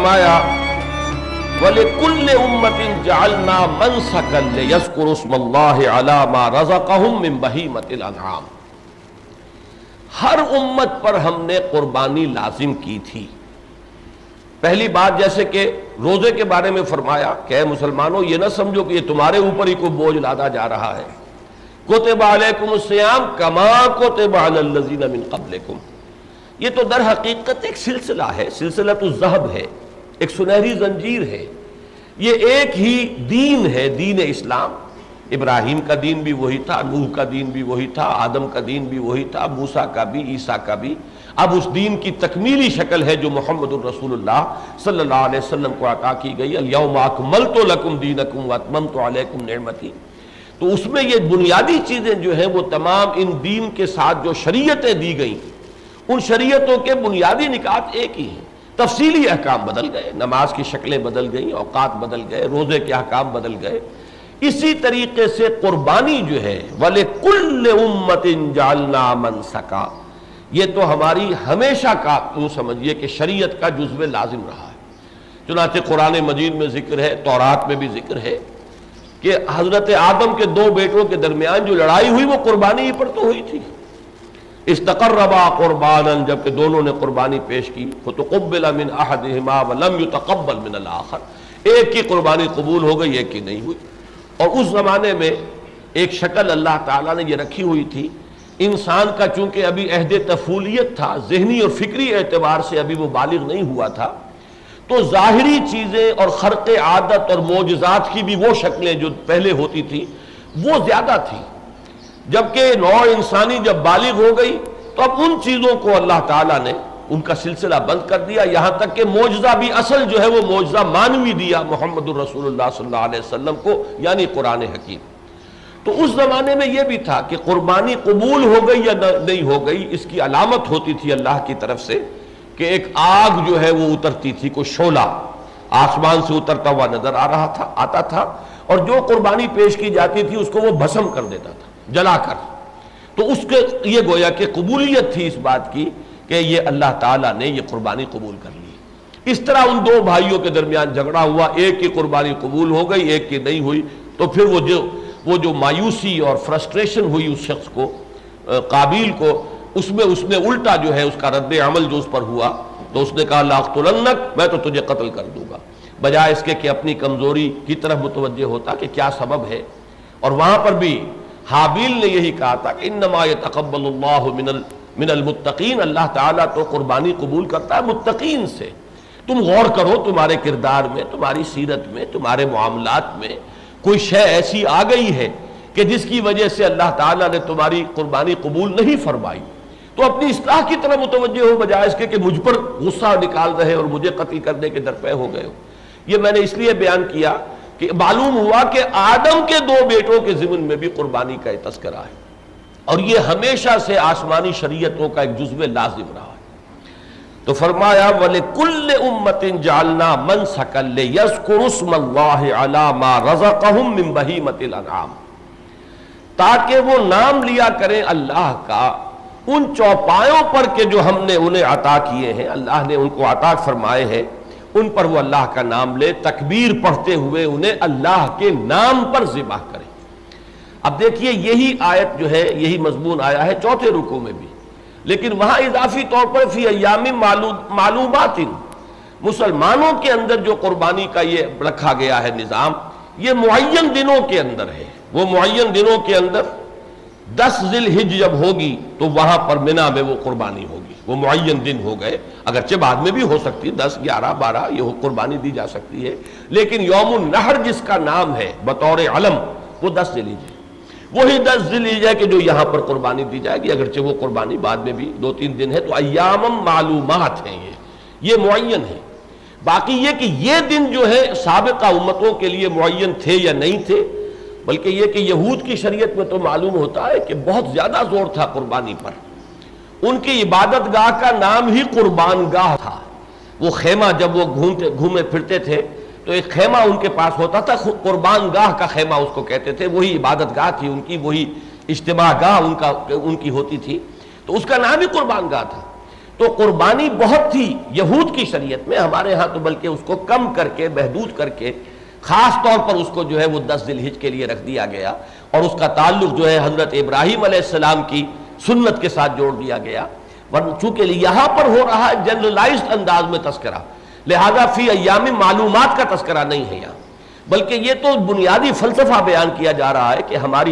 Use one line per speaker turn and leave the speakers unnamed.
فرمایا وَلِكُلِّ أُمَّةٍ جَعَلْنَا مَنْسَكًا لِيَذْكُرُوا اسْمَ اللَّهِ عَلَى مَا رَزَقَهُم مِّن بَهِيمَةِ الْأَنْعَامِ، ہر امت پر ہم نے قربانی لازم کی تھی۔ پہلی بات جیسے کہ روزے کے بارے میں فرمایا کہ اے مسلمانوں یہ نہ سمجھو کہ یہ تمہارے اوپر ہی کوئی بوجھ لادا جا رہا ہے، کُتِبَ عَلَيْكُمُ الصِّيَامُ كَمَا كُتِبَ عَلَى الَّذِينَ مِن قَبْلِكُمْ، یہ تو در حقیقت ایک سلسلہ ہے، سلسلۃ الذہب ہے، ایک سنہری زنجیر ہے، یہ ایک ہی دین ہے، دین اسلام۔ ابراہیم کا دین بھی وہی تھا، نوح کا دین بھی وہی تھا، آدم کا دین بھی وہی تھا، موسیٰ کا بھی، عیسیٰ کا بھی۔ اب اس دین کی تکمیلی شکل ہے جو محمد الرسول اللہ صلی اللہ علیہ وسلم کو عطا کی گئی، الیوم اکملت لکم دینکم واتممت علیکم نعمتی۔ تو اس میں یہ بنیادی چیزیں جو ہیں وہ تمام ان دین کے ساتھ جو شریعتیں دی گئیں، ان شریعتوں کے بنیادی نکات ایک ہی ہیں، تفصیلی احکام بدل گئے، نماز کی شکلیں بدل گئیں، اوقات بدل گئے، روزے کے احکام بدل گئے۔ اسی طریقے سے قربانی جو ہے وَلِكُلِّ أُمَّةٍ جَعَلْنَا مَنْسَكًا، یہ تو ہماری ہمیشہ کا یوں سمجھیے کہ شریعت کا جزو لازم رہا ہے۔ چنانچہ قرآن مجید میں ذکر ہے، تورات میں بھی ذکر ہے کہ حضرت آدم کے دو بیٹوں کے درمیان جو لڑائی ہوئی وہ قربانی پر تو ہوئی تھی۔ استقربا قربانا، جبکہ دونوں نے قربانی پیش کی، فتقبل من احدہما ولم یتقبل من الآخر، ایک کی قربانی قبول ہو گئی ایک کی نہیں ہوئی۔ اور اس زمانے میں ایک شکل اللہ تعالیٰ نے یہ رکھی ہوئی تھی، انسان کا چونکہ ابھی عہد طفولیت تھا، ذہنی اور فکری اعتبار سے ابھی وہ بالغ نہیں ہوا تھا، تو ظاہری چیزیں اور خرق عادت اور معجزات کی بھی وہ شکلیں جو پہلے ہوتی تھی وہ زیادہ تھی، جبکہ نوع انسانی جب بالغ ہو گئی تو اب ان چیزوں کو اللہ تعالیٰ نے ان کا سلسلہ بند کر دیا، یہاں تک کہ معجزہ بھی اصل جو ہے وہ معجزہ مانوی دیا محمد الرسول اللہ صلی اللہ علیہ وسلم کو، یعنی قرآن حکیم۔ تو اس زمانے میں یہ بھی تھا کہ قربانی قبول ہو گئی یا نہیں ہو گئی، اس کی علامت ہوتی تھی اللہ کی طرف سے کہ ایک آگ جو ہے وہ اترتی تھی، کوئی شعلہ آسمان سے اترتا ہوا نظر آتا تھا، اور جو قربانی پیش کی جاتی تھی اس کو وہ بھسم کر دیتا تھا جلا کر۔ تو اس کے یہ گویا کہ قبولیت تھی اس بات کی کہ یہ اللہ تعالیٰ نے یہ قربانی قبول کر لی۔ اس طرح ان دو بھائیوں کے درمیان جھگڑا ہوا، ایک کی قربانی قبول ہو گئی ایک کی نہیں ہوئی، تو پھر وہ جو مایوسی اور فرسٹریشن ہوئی اس شخص کو، قابیل کو، اس میں الٹا جو ہے اس کا رد عمل جو اس پر ہوا، تو اس نے کہا لَأَقْتُلَنَّكَ، میں تو تجھے قتل کر دوں گا، بجائے اس کے کہ اپنی کمزوری کی طرف متوجہ ہوتا کہ کیا سبب ہے۔ اور وہاں پر بھی حابیل نے یہی کہا تھا کہ انما یتقبل اللہ من المتقین، اللہ تعالیٰ تو قربانی قبول کرتا ہے متقین سے۔ تم غور کرو تمہارے کردار میں، تمہاری سیرت میں، تمہارے معاملات میں کوئی شے ایسی آ گئی ہے کہ جس کی وجہ سے اللہ تعالیٰ نے تمہاری قربانی قبول نہیں فرمائی، تو اپنی اصلاح کی طرف متوجہ ہو، بجائے اس کے کہ مجھ پر غصہ نکال رہے اور مجھے قتل کرنے کے درپے ہو گئے ہو۔ یہ میں نے اس لیے بیان کیا کہ معلوم ہوا کہ آدم کے دو بیٹوں کے ضمن میں بھی قربانی کا تذکرہ ہے، اور یہ ہمیشہ سے آسمانی شریعتوں کا ایک جزو لازم رہا ہے۔ تو فرمایا وَلِكُلِّ أُمَّةٍ جَعَلْنَا مَنْسَكًا لِيَذْكُرُوا اسْمَ اللَّهِ عَلَى مَا رَزَقَهُم مِّن بَهِيمَةِ الْأَنْعَامِ، تاکہ وہ نام لیا کریں اللہ کا ان چوپایوں پر کہ جو ہم نے انہیں عطا کیے ہیں، اللہ نے ان کو عطا فرمائے ہیں، ان پر وہ اللہ کا نام لے، تکبیر پڑھتے ہوئے انہیں اللہ کے نام پر ذبح کریں۔ اب دیکھیے یہی آیت جو ہے، یہی مضمون آیا ہے چوتھے رکوع میں بھی، لیکن وہاں اضافی طور پر فی ایام معلومات، مسلمانوں کے اندر جو قربانی کا یہ رکھا گیا ہے نظام، یہ معین دنوں کے اندر ہے۔ وہ معین دنوں کے اندر 10 ذی الحجہ جب ہوگی تو وہاں پر منی میں وہ قربانی ہوگی، وہ معین دن ہو گئے، اگرچہ بعد میں بھی ہو سکتی 10 11 12 یہ قربانی دی جا سکتی ہے، لیکن یوم النحر جس کا نام ہے بطور علم وہ 10 ذی الحجہ، وہی 10 ذی الحجہ کہ جو یہاں پر قربانی دی جائے گی، اگرچہ وہ قربانی بعد میں بھی 2-3 دن ہے، تو ایام معلومات ہیں، یہ معین ہے۔ باقی یہ کہ یہ دن جو ہے سابقہ امتوں کے لیے معین تھے یا نہیں تھے، بلکہ یہ کہ یہود کی شریعت میں تو معلوم ہوتا ہے کہ بہت زیادہ زور تھا قربانی پر، ان کی عبادت گاہ کا نام ہی قربان گاہ تھا۔ وہ خیمہ جب وہ گھومے پھرتے تھے تو ایک خیمہ ان کے پاس ہوتا تھا، قربان گاہ کا خیمہ اس کو کہتے تھے، وہی عبادت گاہ تھی ان کی، وہی اجتماع گاہ ان کی ہوتی تھی، تو اس کا نام ہی قربان گاہ تھا۔ تو قربانی بہت تھی یہود کی شریعت میں، ہمارے ہاں تو بلکہ اس کو کم کر کے محدود کر کے خاص طور پر اس کو جو ہے وہ 10 ذی الحجہ کے لیے رکھ دیا گیا، اور اس کا تعلق جو ہے حضرت ابراہیم علیہ السلام کی سنت کے ساتھ جوڑ دیا گیا۔ چونکہ یہاں پر ہو رہا ہے جنرلائزڈ انداز میں تذکرہ، لہذا فی ایام معلومات کا تذکرہ نہیں ہے یہاں، بلکہ یہ تو بنیادی فلسفہ بیان کیا جا رہا ہے کہ ہماری